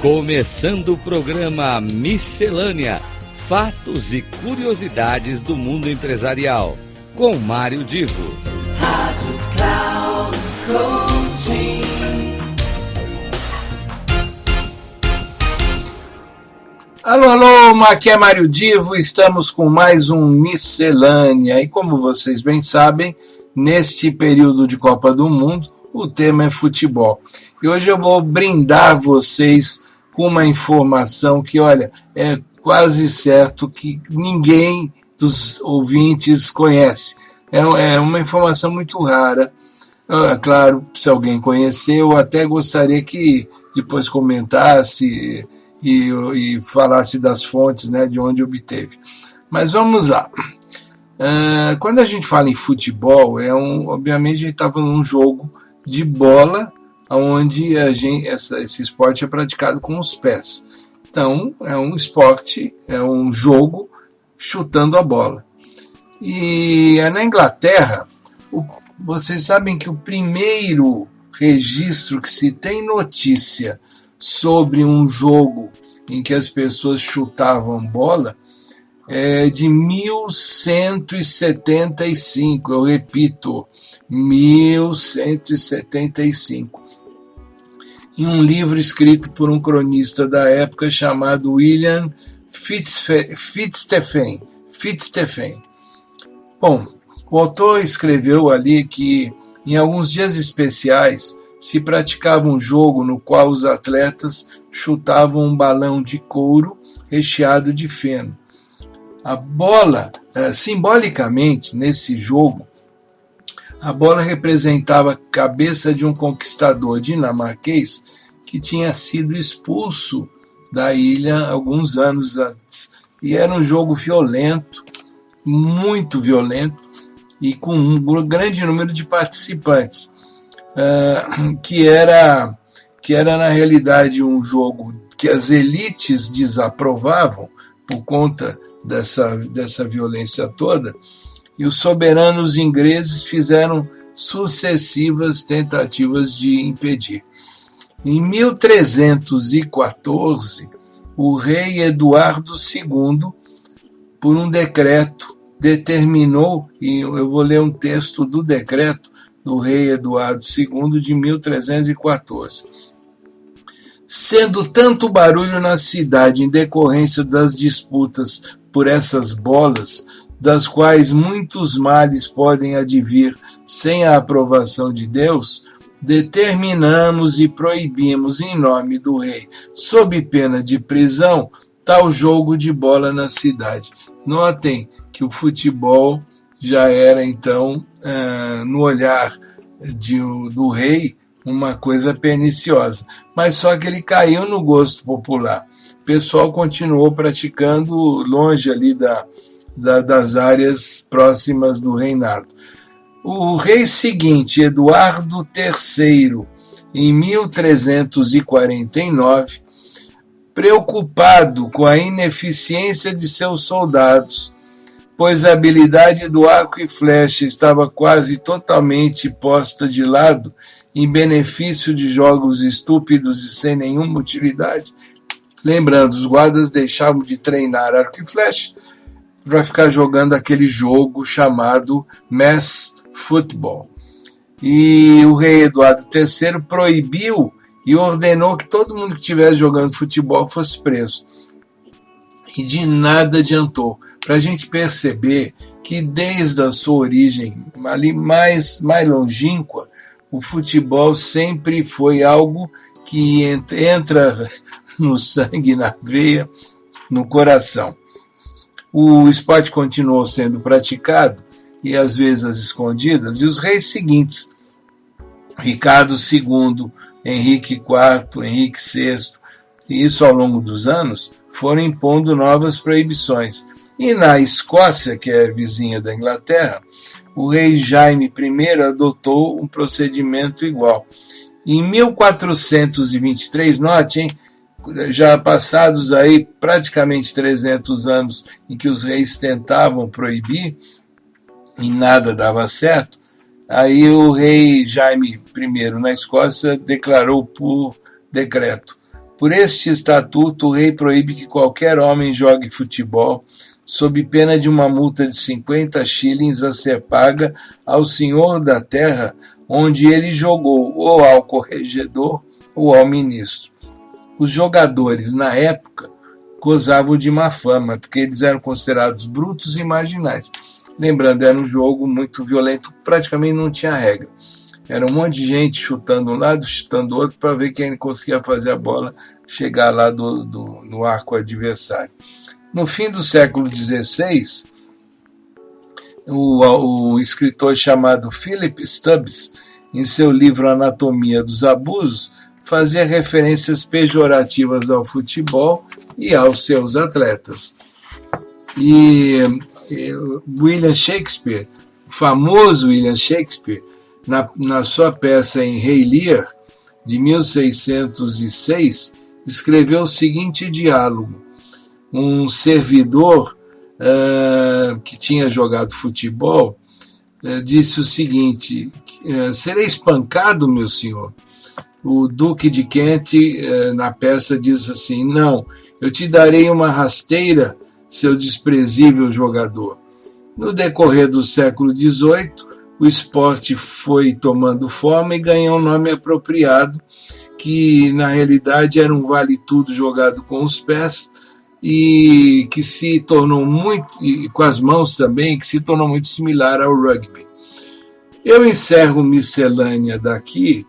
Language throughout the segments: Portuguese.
Começando o programa Miscelânea: Fatos e Curiosidades do Mundo Empresarial, com Mário Divo. Rádio Cloud Coaching. Alô, aqui é Mário Divo, estamos com mais um Miscelânea. E como vocês bem sabem, neste período de Copa do Mundo, o tema é futebol. E hoje eu vou brindar vocês com uma informação que, olha, é quase certo que ninguém dos ouvintes conhece. É uma informação muito rara. Claro, se alguém conhecer, eu até gostaria que depois comentasse e falasse das fontes, né, de onde obteve. Mas vamos lá. Quando a gente fala em futebol, obviamente a gente está falando de um jogo de bola, onde esse esporte é praticado com os pés. Então, é um esporte, é um jogo chutando a bola. E na Inglaterra, vocês sabem que o primeiro registro que se tem notícia sobre um jogo em que as pessoas chutavam bola é de 1175, eu repito, 1175. Em um livro escrito por um cronista da época chamado William Fitzstephen. Bom, o autor escreveu ali que em alguns dias especiais se praticava um jogo no qual os atletas chutavam um balão de couro recheado de feno. A bola, simbolicamente, nesse jogo, a bola representava a cabeça de um conquistador dinamarquês que tinha sido expulso da ilha alguns anos antes. E era um jogo violento, muito violento, e com um grande número de participantes, que era na realidade um jogo que as elites desaprovavam por conta dessa violência toda, e os soberanos ingleses fizeram sucessivas tentativas de impedir. Em 1314, o rei Eduardo II, por um decreto, determinou, e eu vou ler um texto do decreto do rei Eduardo II de 1314. Sendo tanto barulho na cidade em decorrência das disputas por essas bolas, das quais muitos males podem advir sem a aprovação de Deus, determinamos e proibimos em nome do rei, sob pena de prisão, tal jogo de bola na cidade. Notem que o futebol já era, então, no olhar do rei, uma coisa perniciosa. Mas só que ele caiu no gosto popular. O pessoal continuou praticando longe ali das áreas próximas do reinado. O rei seguinte, Eduardo III, em 1349, preocupado com a ineficiência de seus soldados, pois a habilidade do arco e flecha estava quase totalmente posta de lado em benefício de jogos estúpidos e sem nenhuma utilidade. Lembrando, os guardas deixavam de treinar arco e flecha para ficar jogando aquele jogo chamado mass football. E o rei Eduardo III proibiu e ordenou que todo mundo que estivesse jogando futebol fosse preso. E de nada adiantou. Para a gente perceber que desde a sua origem ali mais longínqua, o futebol sempre foi algo que entra no sangue, na veia, no coração. O esporte continuou sendo praticado, e às vezes às escondidas, e os reis seguintes, Ricardo II, Henrique IV, Henrique VI, e isso ao longo dos anos, foram impondo novas proibições. E na Escócia, que é vizinha da Inglaterra, o rei Jaime I adotou um procedimento igual. Em 1423, note, hein, já passados aí praticamente 300 anos em que os reis tentavam proibir e nada dava certo, aí o rei Jaime I na Escócia declarou por decreto: Por este estatuto, o rei proíbe que qualquer homem jogue futebol, sob pena de uma multa de 50 shillings a ser paga ao senhor da terra onde ele jogou, ou ao corregedor, ou ao ministro. Os jogadores, na época, gozavam de má fama, porque eles eram considerados brutos e marginais. Lembrando, era um jogo muito violento, praticamente não tinha regra. Era um monte de gente chutando um lado, chutando o outro, para ver quem conseguia fazer a bola chegar lá no arco adversário. No fim do século XVI, o escritor chamado Philip Stubbs, em seu livro Anatomia dos Abusos, fazia referências pejorativas ao futebol e aos seus atletas. E William Shakespeare, o famoso William Shakespeare, na sua peça em Rei Lear, de 1606, escreveu o seguinte diálogo. Um servidor que tinha jogado futebol disse o seguinte: serei espancado, meu senhor? O Duque de Kent, na peça, diz assim: não, eu te darei uma rasteira, seu desprezível jogador. No decorrer do século XVIII, o esporte foi tomando forma e ganhou um nome apropriado, que na realidade era um vale-tudo jogado com os pés, e que se tornou muito, e com as mãos também, que se tornou muito similar ao rugby. Eu encerro miscelânea daqui,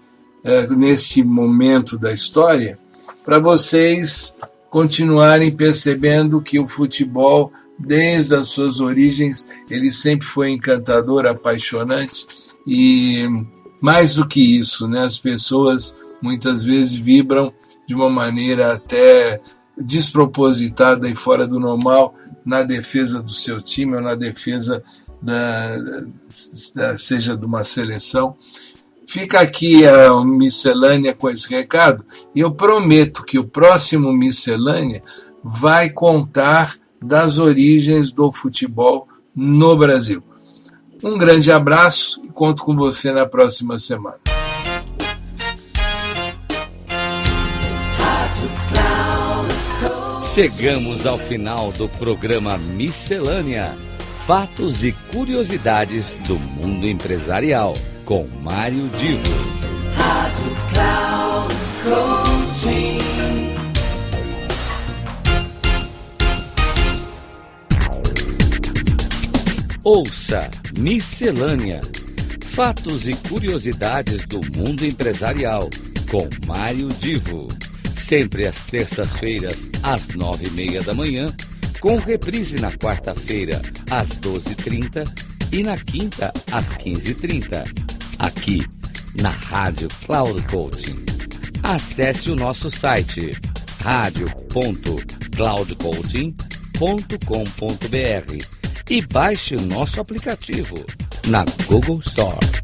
neste momento da história, para vocês continuarem percebendo que o futebol, desde as suas origens, ele sempre foi encantador, apaixonante, e mais do que isso, né, as pessoas muitas vezes vibram de uma maneira até despropositada e fora do normal na defesa do seu time ou na defesa seja de uma seleção. Fica aqui a miscelânea com esse recado, e eu prometo que o próximo miscelânea vai contar das origens do futebol no Brasil. Um grande abraço e conto com você na próxima semana. Chegamos ao final do programa Miscelânea: Fatos e Curiosidades do Mundo Empresarial, com Mário Divo. Rádio Cloud Coaching. Ouça Miscelânea: Fatos e Curiosidades do Mundo Empresarial, com Mário Divo. Sempre às terças-feiras, às 9h30 da manhã, com reprise na quarta-feira, às 12h30 e na quinta, às 15h30, aqui na Rádio Cloud Coaching. Acesse o nosso site radio.cloudcoaching.com.br e baixe o nosso aplicativo na Google Store.